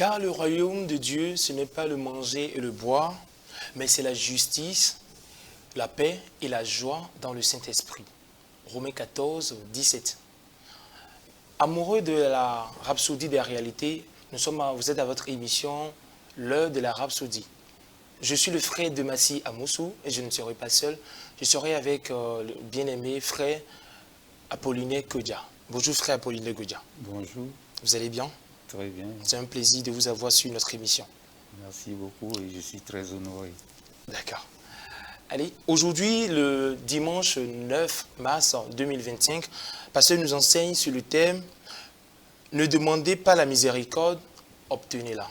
Car le royaume de Dieu, ce n'est pas le manger et le boire, mais c'est la justice, la paix et la joie dans le Saint-Esprit. Romains 14, 17. Amoureux de la rhapsodie des réalités, vous êtes à votre émission L'heure de la rhapsodie. Je suis le frère de Massi Amoussou et je ne serai pas seul. Je serai avec le bien-aimé frère Apollinaire Kodia. Bonjour frère Apollinaire Kodia. Bonjour. Vous allez bien? Très bien. C'est un plaisir de vous avoir sur notre émission. Merci beaucoup et je suis très honoré. D'accord. Allez, aujourd'hui, le dimanche 9 mars 2025, pasteur nous enseigne sur le thème « Ne demandez pas la miséricorde, obtenez-la ».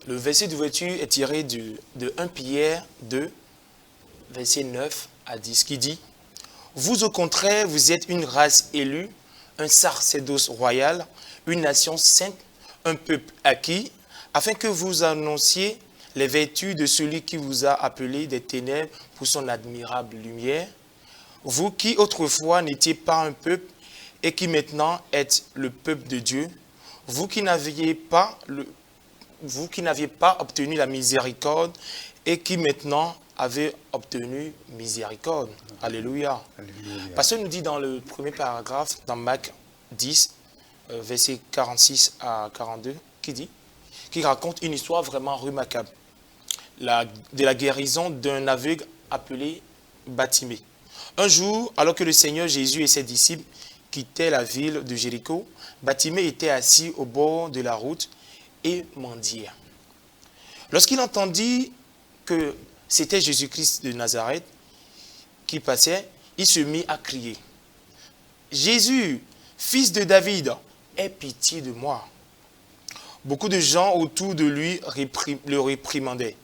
Le verset d'ouverture est tiré de 1 Pierre 2, verset 9 à 10, qui dit « Vous au contraire, vous êtes une race élue, un sacerdoce royal, une nation sainte, un peuple acquis, afin que vous annonciez les vertus de celui qui vous a appelé des ténèbres pour son admirable lumière. Vous qui autrefois n'étiez pas un peuple et qui maintenant êtes le peuple de Dieu, vous qui n'aviez pas obtenu la miséricorde et qui maintenant avez obtenu miséricorde. Alléluia. Alléluia. Pasteur nous dit dans le premier paragraphe, dans Marc 10, versets 46 à 42, qui raconte une histoire vraiment remarquable de la guérison d'un aveugle appelé Bartimée. Un jour, alors que le Seigneur Jésus et ses disciples quittaient la ville de Jéricho, Bartimée était assis au bord de la route et mendiait. Lorsqu'il entendit que c'était Jésus-Christ de Nazareth qui passait, il se mit à crier « Jésus, fils de David, aie pitié de moi !» Beaucoup de gens autour de lui le réprimandaient,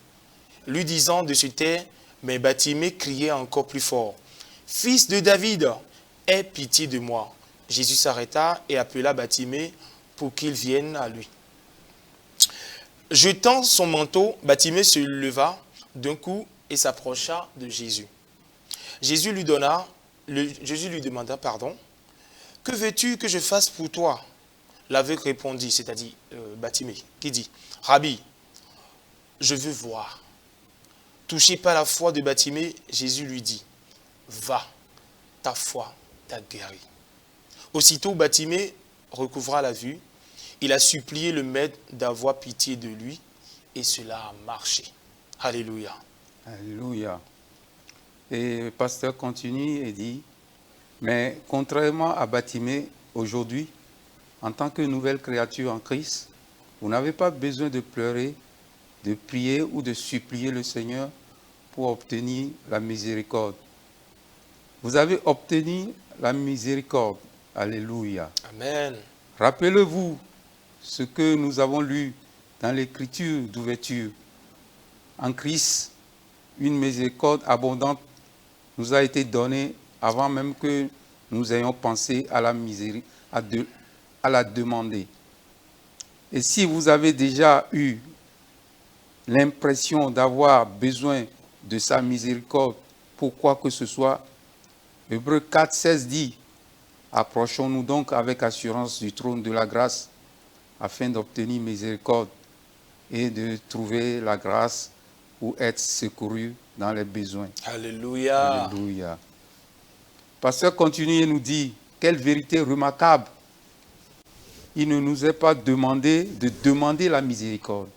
lui disant de se taire, mais Bartimée criait encore plus fort « Fils de David, aie pitié de moi !» Jésus s'arrêta et appela Bartimée pour qu'il vienne à lui. Jetant son manteau, Bartimée se leva d'un coup et s'approcha de Jésus. Jésus lui demanda, « Que veux-tu que je fasse pour toi ?» L'aveugle répondit, c'est-à-dire Bartimée, qui dit, « Rabbi, je veux voir. » Touché par la foi de Bartimée, Jésus lui dit, « Va, ta foi t'a guéri. » Aussitôt Bartimée recouvra la vue. Il a supplié le maître d'avoir pitié de lui et cela a marché. Alléluia. Alléluia. Et le pasteur continue et dit, mais contrairement à Bartimée, aujourd'hui, en tant que nouvelle créature en Christ, vous n'avez pas besoin de pleurer, de prier ou de supplier le Seigneur pour obtenir la miséricorde. Vous avez obtenu la miséricorde. Alléluia. Amen. Rappelez-vous ce que nous avons lu dans l'écriture d'ouverture. En Christ, une miséricorde abondante nous a été donnée avant même que nous ayons pensé à la miséricorde, à la demander. Et si vous avez déjà eu l'impression d'avoir besoin de sa miséricorde pour quoi que ce soit, Hébreux 4, 16 dit, approchons-nous donc avec assurance du trône de la grâce afin d'obtenir miséricorde et de trouver la grâce pour être secouru dans les besoins. Alléluia. Alléluia. Pasteur continue et nous dit, quelle vérité remarquable. Il ne nous est pas demandé de demander la miséricorde,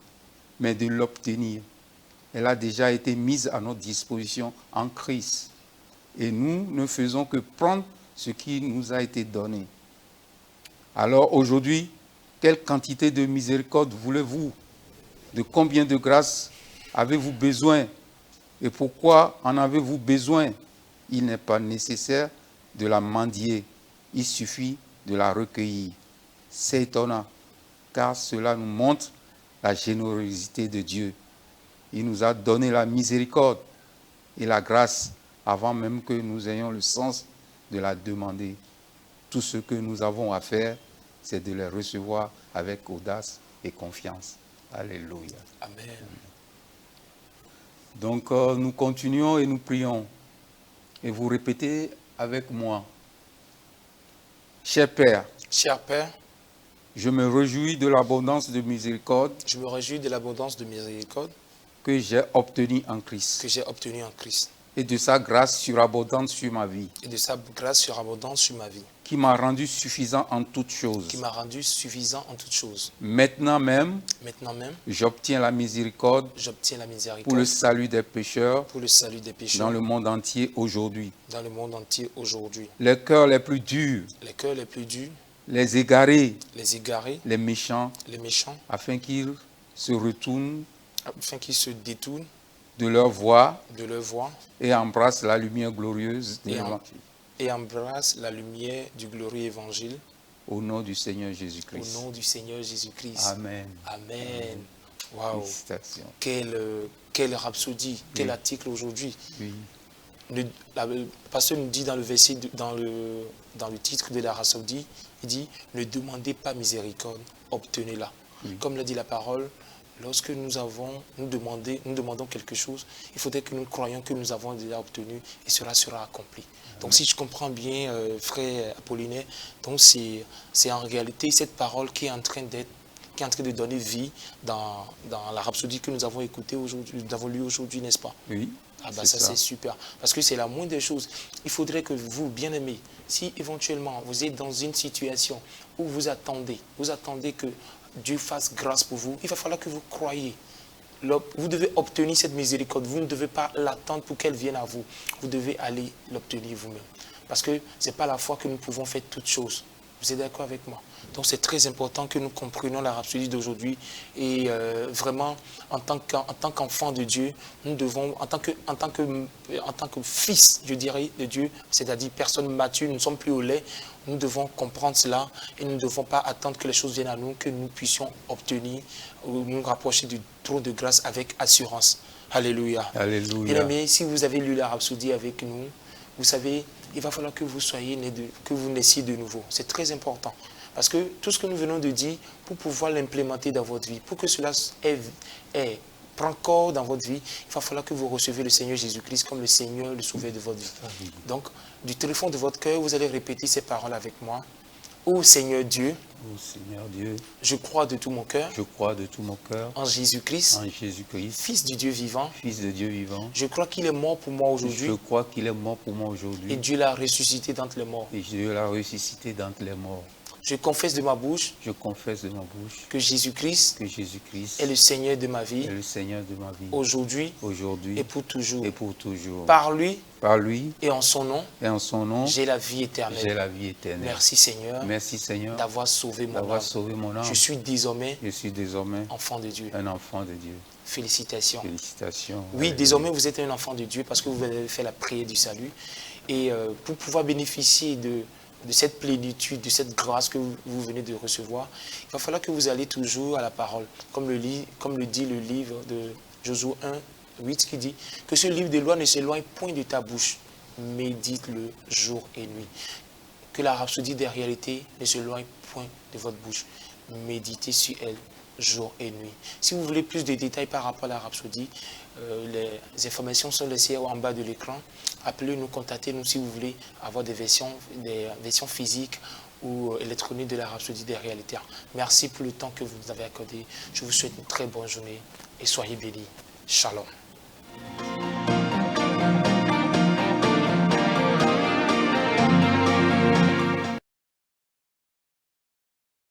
mais de l'obtenir. Elle a déjà été mise à notre disposition en Christ. Et nous ne faisons que prendre ce qui nous a été donné. Alors aujourd'hui, quelle quantité de miséricorde voulez-vous? De combien de grâce avez-vous besoin? Et pourquoi en avez-vous besoin? Il n'est pas nécessaire de la mendier, il suffit de la recueillir. C'est étonnant, car cela nous montre la générosité de Dieu. Il nous a donné la miséricorde et la grâce avant même que nous ayons le sens de la demander. Tout ce que nous avons à faire, c'est de les recevoir avec audace et confiance. Alléluia. Amen. Donc nous continuons et nous prions. Et vous répétez avec moi. Cher Père, Cher Père, Je me réjouis de l'abondance de miséricorde Je me réjouis de l'abondance de miséricorde que j'ai obtenue en Christ que j'ai obtenue en Christ et de sa grâce surabondante sur ma vie, et de sa grâce surabondante sur ma vie, qui m'a rendu suffisant en toutes choses. qui m'a rendu suffisant en toutes choses. Maintenant même, Maintenant même, j'obtiens la miséricorde j'obtiens la pour le miséricorde salut des pécheurs pour le salut des pécheurs dans le monde entier aujourd'hui. dans le monde entier aujourd'hui. Les cœurs les plus durs, Les cœurs les plus durs, les égarés, les égarés, les méchants, les méchants, afin qu'ils se retournent afin qu'ils se détournent de leur voie de leur voie et embrassent la lumière glorieuse de Et l'évangile. et embrassent la lumière du glorieux évangile Au nom du Seigneur au Jésus-Christ. nom du Seigneur Jésus-Christ. Amen. Amen. Waouh. Félicitations. Quelle rhapsodie, quel Oui. article aujourd'hui. Oui. Le pasteur nous dit dans le verset, dans le titre de la rhapsodie, il dit « Ne demandez pas miséricorde, obtenez-la Oui. ». Comme l'a dit la parole, lorsque nous demandons quelque chose, il faudrait que nous croyions que nous avons déjà obtenu et cela sera accompli. Donc si je comprends bien, frère Apollinaire, donc c'est en réalité cette parole qui est en train de donner vie dans la rhapsodie que nous avons écoutée aujourd'hui, nous avons lu aujourd'hui, n'est-ce pas? Oui. Ah bah c'est ça c'est super, parce que c'est la moindre des choses. Il faudrait que vous, bien-aimés, si éventuellement vous êtes dans une situation où vous attendez que Dieu fasse grâce pour vous, il va falloir que vous croyiez. Vous devez obtenir cette miséricorde, vous ne devez pas l'attendre pour qu'elle vienne à vous. Vous devez aller l'obtenir vous-même. Parce que ce n'est pas la foi que nous pouvons faire toutes choses. Vous êtes d'accord avec moi? Donc c'est très important que nous comprenions la rhapsodie d'aujourd'hui et vraiment en tant qu'enfant de Dieu, nous devons, en tant que fils, je dirais, de Dieu, c'est-à-dire personne mature, nous ne sommes plus au lait, nous devons comprendre cela et nous ne devons pas attendre que les choses viennent à nous, que nous puissions obtenir ou nous rapprocher du trône de grâce avec assurance. Alléluia. Alléluia. Bien-aimés, si vous avez lu la rhapsodie avec nous, vous savez, il va falloir que vous que vous naissiez de nouveau. C'est très important. Parce que tout ce que nous venons de dire, pour pouvoir l'implémenter dans votre vie, pour que cela prenne corps dans votre vie, il va falloir que vous recevez le Seigneur Jésus-Christ comme le Seigneur, le Sauveur de votre vie. Donc, du tréfonds de votre cœur, vous allez répéter ces paroles avec moi. Ô Seigneur Dieu, Ô Seigneur Dieu, je crois de tout mon cœur je crois de tout mon cœur en Jésus-Christ, en Jésus-Christ, Fils du Dieu vivant. Fils de Dieu vivant. Je crois qu'il est mort pour moi aujourd'hui Je crois qu'il est mort pour moi et aujourd'hui Dieu l'a ressuscité d'entre les morts. et Dieu l'a ressuscité d'entre les morts. Je confesse de ma bouche Je confesse de ma bouche que Jésus-Christ que Jésus-Christ est le Seigneur de ma est vie le Seigneur de ma vie aujourd'hui aujourd'hui et pour toujours. et pour toujours. Par lui Par lui et en son nom, et en son nom, j'ai la vie j'ai éternelle. la vie éternelle. Merci Seigneur Merci Seigneur d'avoir sauvé mon d'avoir âme. sauvé mon âme. Je suis désormais Je suis désormais enfant de Dieu. un enfant de Dieu. Félicitations. Félicitations. Oui, Alléluia. désormais vous êtes un enfant de Dieu parce que vous avez fait la prière du salut. Et pour pouvoir bénéficier de cette plénitude, de cette grâce que vous venez de recevoir, il va falloir que vous allez toujours à la parole. Comme le dit le livre de Josué 1, 8 qui dit que ce livre de loi ne s'éloigne point de ta bouche. Médite-le jour et nuit. Que la rhapsodie des réalités ne s'éloigne point de votre bouche. Méditez sur elle jour et nuit. Si vous voulez plus de détails par rapport à la rhapsodie, les informations sont laissées en bas de l'écran. Appelez-nous, contactez-nous si vous voulez avoir des versions physiques ou électroniques de la rhapsodie des réalités. Merci pour le temps que vous nous avez accordé. Je vous souhaite une très bonne journée et soyez bénis. Shalom.